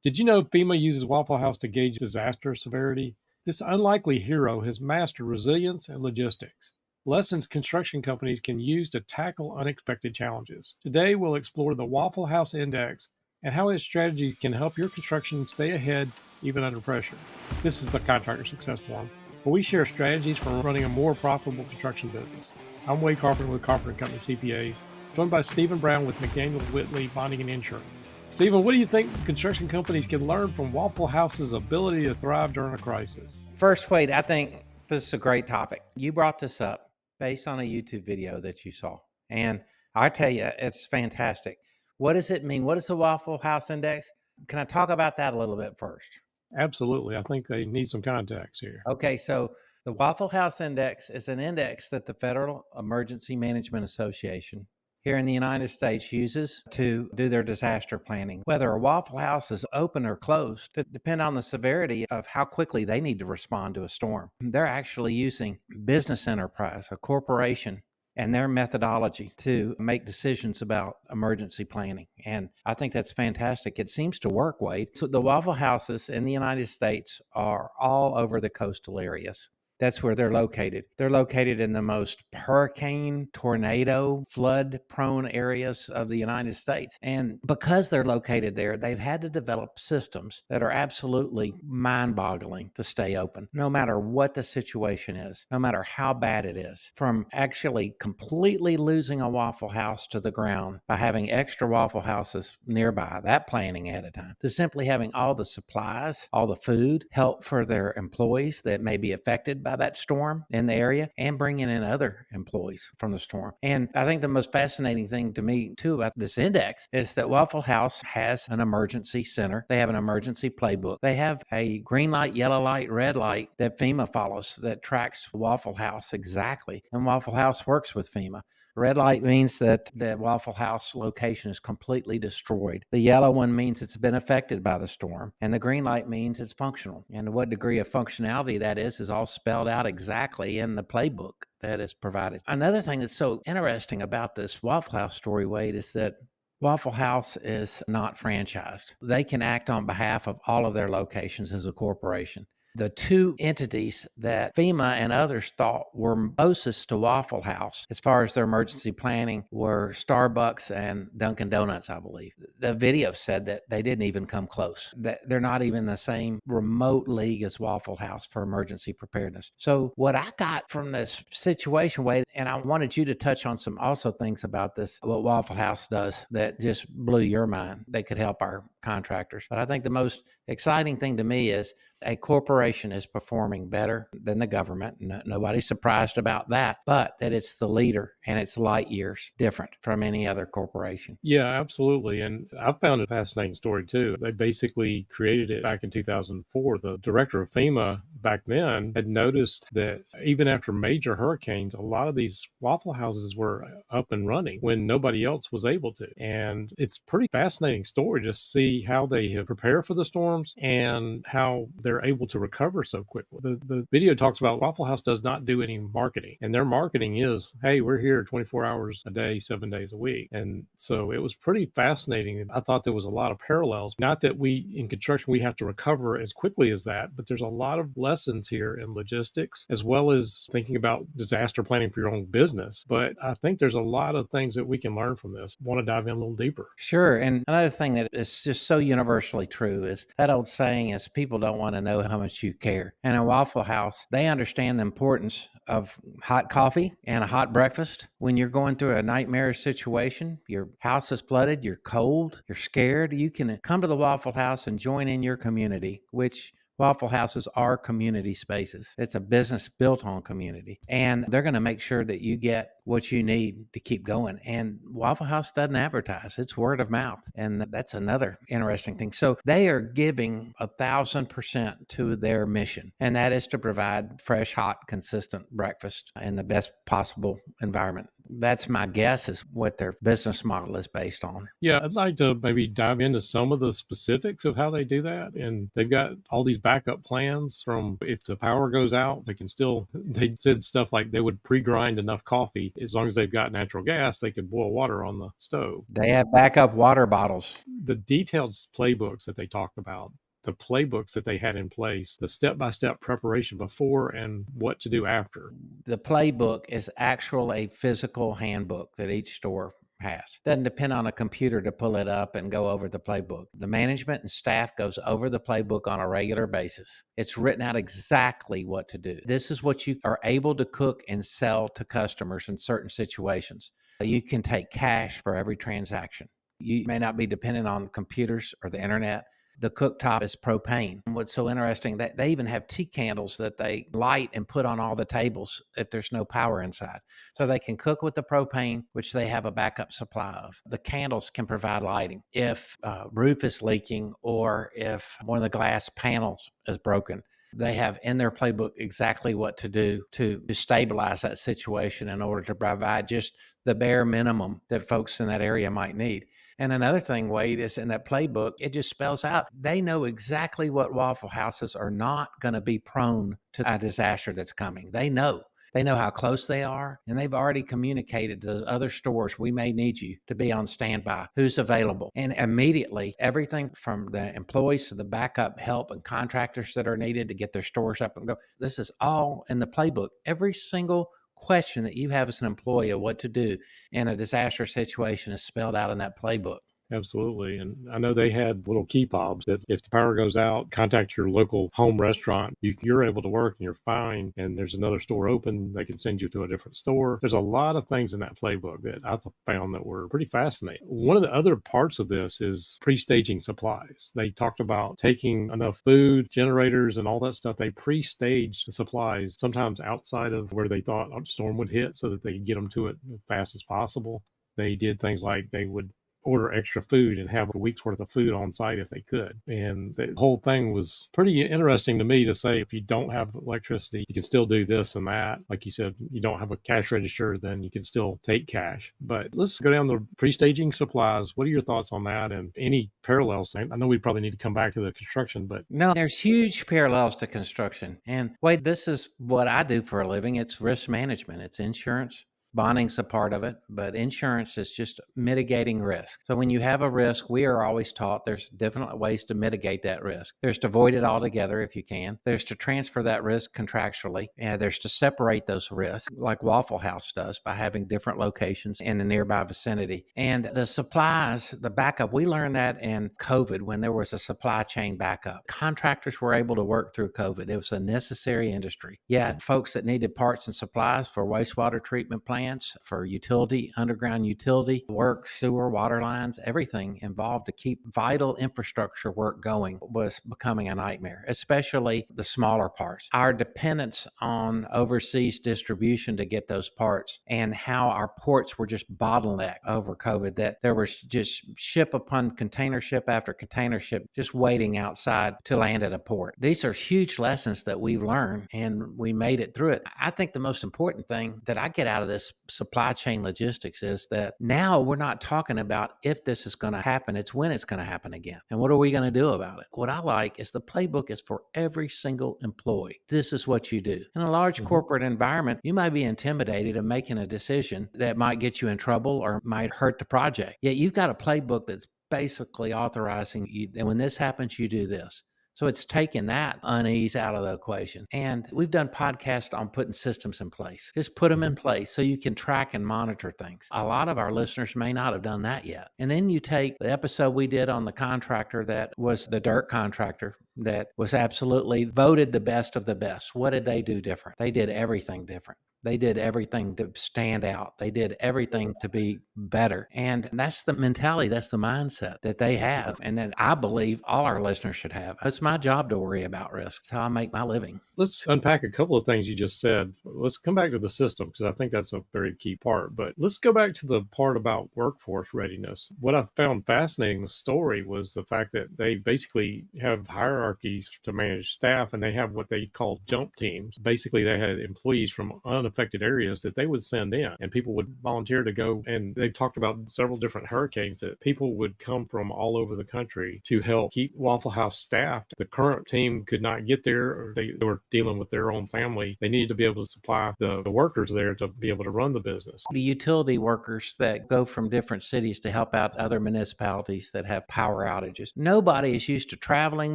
Did you know FEMA uses Waffle House to gauge disaster severity? This unlikely hero has mastered resilience and logistics, lessons construction companies can use to tackle unexpected challenges. Today, we'll explore the Waffle House Index and how its strategy can help your construction stay ahead even under pressure. This is the Contractor Success Forum, where we share strategies for running a more profitable construction business. I'm Wade Carpenter with Carpenter Company CPAs, joined by Stephen Brown with McDaniel Whitley Bonding and Insurance. Stephen, what do you think construction companies can learn from Waffle House's ability to thrive during a crisis? First, Wade, I think this is a great topic. You brought this up based on a YouTube video that you saw. And I tell you, it's fantastic. What does it mean? What is the Waffle House Index? Can I talk about that a little bit first? Absolutely. I think they need some context here. Okay, so the Waffle House Index is an index that the Federal Emergency Management Association here in the United States uses to do their disaster planning. Whether a Waffle House is open or closed to depend on the severity of how quickly they need to respond to a storm. They're actually using business enterprise, a corporation, and their methodology to make decisions about emergency planning. And I think that's fantastic. It seems to work, Wade. So the Waffle Houses in the United States are all over the coastal areas. That's where they're located. They're located in the most hurricane, tornado, flood prone areas of the United States. And because they're located there, they've had to develop systems that are absolutely mind boggling to stay open, no matter what the situation is, no matter how bad it is. From actually completely losing a Waffle House to the ground by having extra Waffle Houses nearby, that planning ahead of time, to simply having all the supplies, all the food, help for their employees that may be affected by that storm in the area, and bringing in other employees from the storm. And I think the most fascinating thing to me too about this index is that Waffle House has an emergency center. They have an emergency playbook. They have a green light, yellow light, red light that FEMA follows that tracks Waffle House exactly. And Waffle House works with FEMA. Red light means that the Waffle House location is completely destroyed. The yellow one means it's been affected by the storm. And the green light means it's functional. And what degree of functionality that is all spelled out exactly in the playbook that is provided. Another thing that's so interesting about this Waffle House story, Wade, is that Waffle House is not franchised. They can act on behalf of all of their locations as a corporation. The two entities that FEMA and others thought were closest to Waffle House as far as their emergency planning were Starbucks and Dunkin' Donuts, I believe. The video said that they didn't even come close, that they're not even in the same remote league as Waffle House for emergency preparedness. So what I got from this situation, Wade, and I wanted you to touch on some also things about this, what Waffle House does that just blew your mind. They could help our contractors. But I think the most exciting thing to me is a corporation is performing better than the government. Nobody's surprised about that, but that it's the leader and it's light years different from any other corporation. Yeah, absolutely. And I found a fascinating story too. They basically created it back in 2004. The director of FEMA back then had noticed that even after major hurricanes, a lot of these Waffle Houses were up and running when nobody else was able to. And it's a pretty fascinating story to see how they have prepared for the storms and how they're able to recover so quickly. The video talks about Waffle House does not do any marketing, and their marketing is, hey, we're here 24 hours a day, 7 days a week. And so it was pretty fascinating. I thought there was a lot of parallels. Not that we in construction, we have to recover as quickly as that, but there's a lot of lessons here in logistics, as well as thinking about disaster planning for your own business. But I think there's a lot of things that we can learn from this. Want to dive in a little deeper? Sure. And another thing that is just so universally true is that old saying is people don't want to know how much you care. And in Waffle House, they understand the importance of hot coffee and a hot breakfast. When you're going through a nightmarish situation, your house is flooded, you're cold, you're scared, you can come to the Waffle House and join in your community, which Waffle Houses are community spaces. It's a business built on community, and they're going to make sure that you get what you need to keep going. And Waffle House doesn't advertise, it's word of mouth. And that's another interesting thing. So they are giving 1,000% to their mission, and that is to provide fresh, hot, consistent breakfast in the best possible environment That's my guess is what their business model is based on. Yeah, I'd like to maybe dive into some of the specifics of how they do that. And they've got all these backup plans from if the power goes out, they can still, they said stuff like they would pre-grind enough coffee. As long as they've got natural gas, they could boil water on the stove. They have backup water bottles. The detailed playbooks that they talked about, the playbooks that they had in place, the step-by-step preparation before and what to do after. The playbook is actually a physical handbook that each store has. Doesn't depend on a computer to pull it up and go over the playbook. The management and staff goes over the playbook on a regular basis. It's written out exactly what to do. This is what you are able to cook and sell to customers in certain situations. You can take cash for every transaction. You may not be dependent on computers or the internet. The cooktop is propane. And what's so interesting, that they even have tea candles that they light and put on all the tables if there's no power inside. So they can cook with the propane, which they have a backup supply of. The candles can provide lighting. If roof is leaking or if one of the glass panels is broken, they have in their playbook exactly what to do to stabilize that situation in order to provide just the bare minimum that folks in that area might need. And another thing, Wade, is in that playbook, it just spells out, they know exactly what Waffle Houses are not going to be prone to a disaster that's coming. They know. They know how close they are, and they've already communicated to those other stores, we may need you to be on standby, who's available. And immediately, everything from the employees to the backup help and contractors that are needed to get their stores up and go, this is all in the playbook. Every single question that you have as an employee of what to do in a disaster situation is spelled out in that playbook. Absolutely. And I know they had little key fobs that if the power goes out, contact your local home restaurant. You're able to work and you're fine. And there's another store open. They can send you to a different store. There's a lot of things in that playbook that I found that were pretty fascinating. One of the other parts of this is pre-staging supplies. They talked about taking enough food, generators, and all that stuff. They pre-staged the supplies, sometimes outside of where they thought a storm would hit so that they could get them to it as fast as possible. They did things like they would order extra food and have a week's worth of food on site if they could. And the whole thing was pretty interesting to me to say, if you don't have electricity, you can still do this and that. Like you said, you don't have a cash register, then you can still take cash. But let's go down the pre-staging supplies. What are your thoughts on that and any parallels? I know we probably need to come back to the construction, but no, there's huge parallels to construction. And Wade, this is what I do for a living. It's risk management. It's insurance. Bonding's a part of it, but insurance is just mitigating risk. So when you have a risk, we are always taught there's different ways to mitigate that risk. There's to avoid it altogether if you can. There's to transfer that risk contractually. And there's to separate those risks like Waffle House does by having different locations in the nearby vicinity. And the supplies, the backup, we learned that in COVID when there was a supply chain backup. Contractors were able to work through COVID. It was a necessary industry. Yeah, folks that needed parts and supplies for wastewater treatment plants, for utility, underground utility work, sewer, water lines, everything involved to keep vital infrastructure work going was becoming a nightmare, especially the smaller parts. Our dependence on overseas distribution to get those parts and how our ports were just bottlenecked over COVID, that there was just ship upon container ship after container ship just waiting outside to land at a port. These are huge lessons that we've learned and we made it through it. I think the most important thing that I get out of this supply chain logistics is that now we're not talking about if this is going to happen, it's when it's going to happen again. And what are we going to do about it? What I like is the playbook is for every single employee. This is what you do. In a large corporate environment, you might be intimidated of making a decision that might get you in trouble or might hurt the project. Yet you've got a playbook that's basically authorizing you, and when this happens, you do this. So it's taken that unease out of the equation. And we've done podcasts on putting systems in place. Just put them in place so you can track and monitor things. A lot of our listeners may not have done that yet. And then you take the episode we did on the contractor that was the dirt contractor that was absolutely voted the best of the best. What did they do different? They did everything different. They did everything to stand out. They did everything to be better. And that's the mentality, that's the mindset that they have. And that I believe all our listeners should have. It's my job to worry about risk. It's how I make my living. let's unpack a couple of things you just said. Let's come back to the system because I think that's a very key part. But let's go back to the part about workforce readiness. What I found fascinating in the story was the fact that they basically have hierarchies to manage staff, and they have what they call jump teams. Basically, they had employees from unaffected areas that they would send in, and people would volunteer to go. And they've talked about several different hurricanes that people would come from all over the country to help keep Waffle House staffed. The current team could not get there, or they were dealing with their own family. They needed to be able to supply the workers there to be able to run the business. The utility workers that go from different cities to help out other municipalities that have power outages. Nobody is used to traveling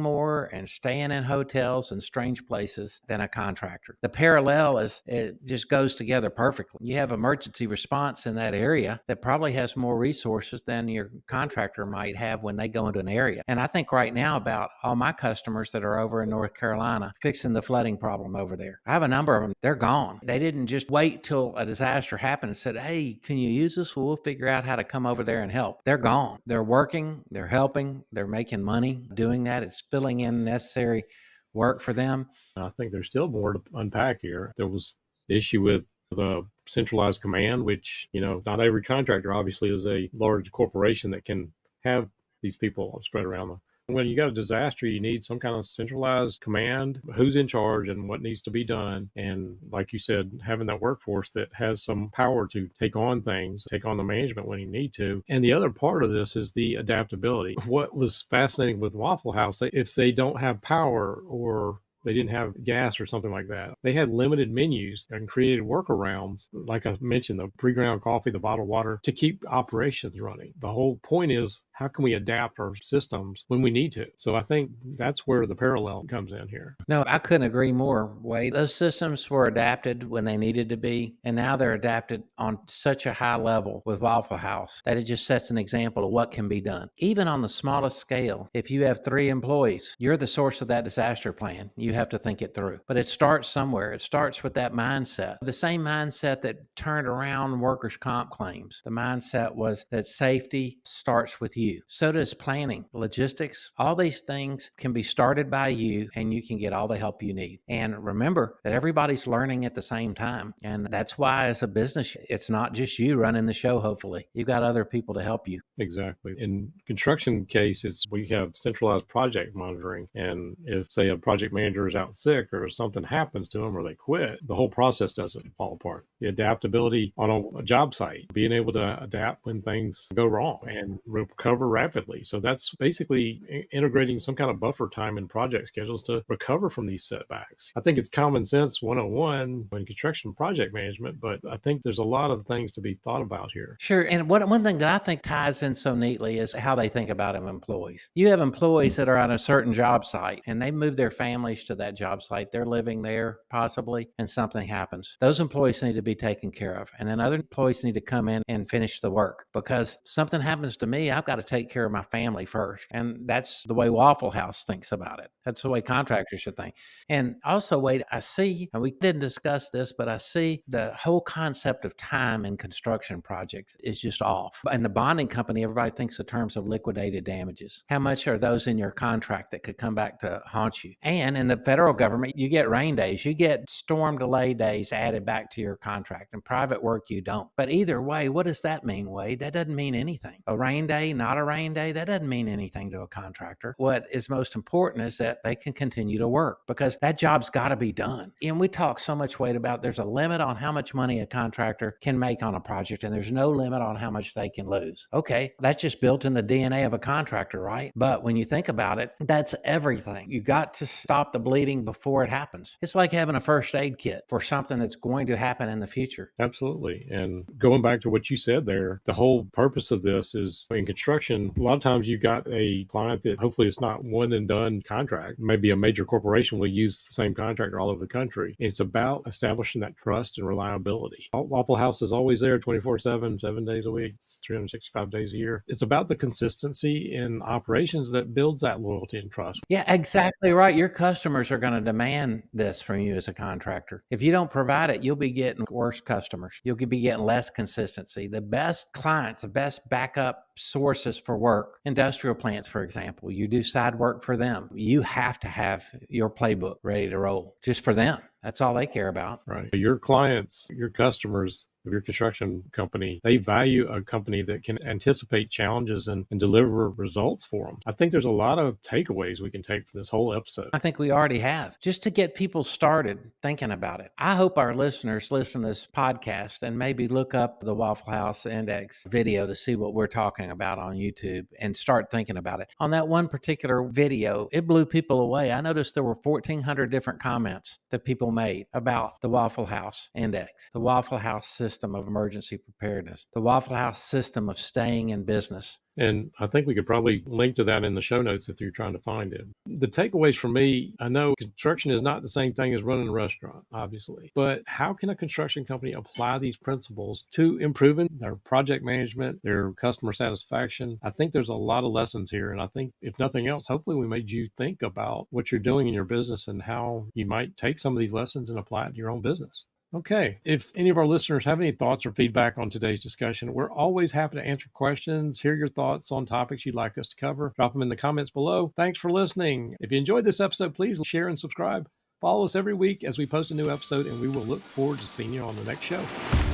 more and staying in hotels and strange places than a contractor. The parallel is, it just goes together perfectly. You have emergency response in that area that probably has more resources than your contractor might have when they go into an area. And I think right now about all my customers that are over in North Carolina fixing the flooding problem over there. I have a number of them. They're gone. They didn't just wait till a disaster happened and said, hey, can you use this? Well, we'll figure out how to come over there and help. They're gone. They're working. They're helping. They're making money doing that. It's filling in necessary work for them. I think there's still more to unpack here. There was the issue with the centralized command, which, not every contractor obviously is a large corporation that can have these people spread around. When you got a disaster, you need some kind of centralized command, who's in charge and what needs to be done. And like you said, having that workforce that has some power to take on things, take on the management when you need to. And the other part of this is the adaptability. What was fascinating with Waffle House, if they don't have power or they didn't have gas or something like that, they had limited menus and created workarounds. Like I mentioned, the pre-ground coffee, the bottled water, to keep operations running. The whole point is, how can we adapt our systems when we need to? So I think that's where the parallel comes in here. No, I couldn't agree more, Wade. Those systems were adapted when they needed to be, and now they're adapted on such a high level with Waffle House that it just sets an example of what can be done. Even on the smallest scale, if you have 3 employees, you're the source of that disaster plan. You have to think it through. But it starts somewhere. It starts with that mindset. The same mindset that turned around workers' comp claims. The mindset was that safety starts with you. So does planning, logistics. All these things can be started by you, and you can get all the help you need. And remember that everybody's learning at the same time. And that's why as a business, it's not just you running the show, hopefully. You've got other people to help you. Exactly. In construction cases, we have centralized project monitoring. And if, say, a project manager is out sick or something happens to them or they quit, the whole process doesn't fall apart. The adaptability on a job site, being able to adapt when things go wrong and recover rapidly. So that's basically integrating some kind of buffer time in project schedules to recover from these setbacks. I think it's common sense 101 when construction project management, but I think there's a lot of things to be thought about here. Sure. And one thing that I think ties in so neatly is how they think about employees. You have employees that are on a certain job site and they move their families to that job site. They're living there possibly, and something happens. Those employees need to be taken care of. And then other employees need to come in and finish the work, because something happens to me, I've got to take care of my family first. And that's the way Waffle House thinks about it. That's the way contractors should think. And also, Wade, I see, and we didn't discuss this, but I see the whole concept of time in construction projects is just off. In the bonding company, everybody thinks in terms of liquidated damages. How much are those in your contract that could come back to haunt you? And in the federal government, you get rain days, you get storm delay days added back to your contract. In private work, you don't. But either way, what does that mean, Wade? That doesn't mean anything. A rain day, not a rain day, that doesn't mean anything to a contractor. What is most important is that they can continue to work, because that job's got to be done. And we talk so much, Wade, about there's a limit on how much money a contractor can make on a project, and there's no limit on how much they can lose. Okay, that's just built in the DNA of a contractor, right? But when you think about it, that's everything. You got to stop the bleeding before it happens. It's like having a first aid kit for something that's going to happen in the future. Absolutely. And going back to what you said there, the whole purpose of this is in construction, a lot of times you've got a client that hopefully it's not one and done contract. Maybe a major corporation will use the same contractor all over the country. It's about establishing that trust and reliability. Waffle House is always there 24/7, 7 days a week, 365 days a year. It's about the consistency in operations that builds that loyalty and trust. Yeah, exactly right. Your customers are going to demand this from you as a contractor. If you don't provide it, you'll be getting worse customers. You'll be getting less consistency. The best clients, the best backup sources for work, industrial plants, for example, you do side work for them. You have to have your playbook ready to roll just for them. That's all they care about. Right. Your clients, your customers, of your construction company, they value a company that can anticipate challenges and deliver results for them. I think there's a lot of takeaways we can take from this whole episode. I think we already have, just to get people started thinking about it. I hope our listeners listen to this podcast and maybe look up the Waffle House Index video to see what we're talking about on YouTube and start thinking about it. On that one particular video, it blew people away. I noticed there were 1,400 different comments that people made about the Waffle House Index, the Waffle House system of emergency preparedness, the Waffle House system of staying in business. And I think we could probably link to that in the show notes if you're trying to find it. The takeaways for me, I know construction is not the same thing as running a restaurant, obviously, but how can a construction company apply these principles to improving their project management, their customer satisfaction? I think there's a lot of lessons here. And I think if nothing else, hopefully we made you think about what you're doing in your business and how you might take some of these lessons and apply it to your own business. Okay. If any of our listeners have any thoughts or feedback on today's discussion, we're always happy to answer questions, hear your thoughts on topics you'd like us to cover. Drop them in the comments below. Thanks for listening. If you enjoyed this episode, please share and subscribe. Follow us every week as we post a new episode, and we will look forward to seeing you on the next show.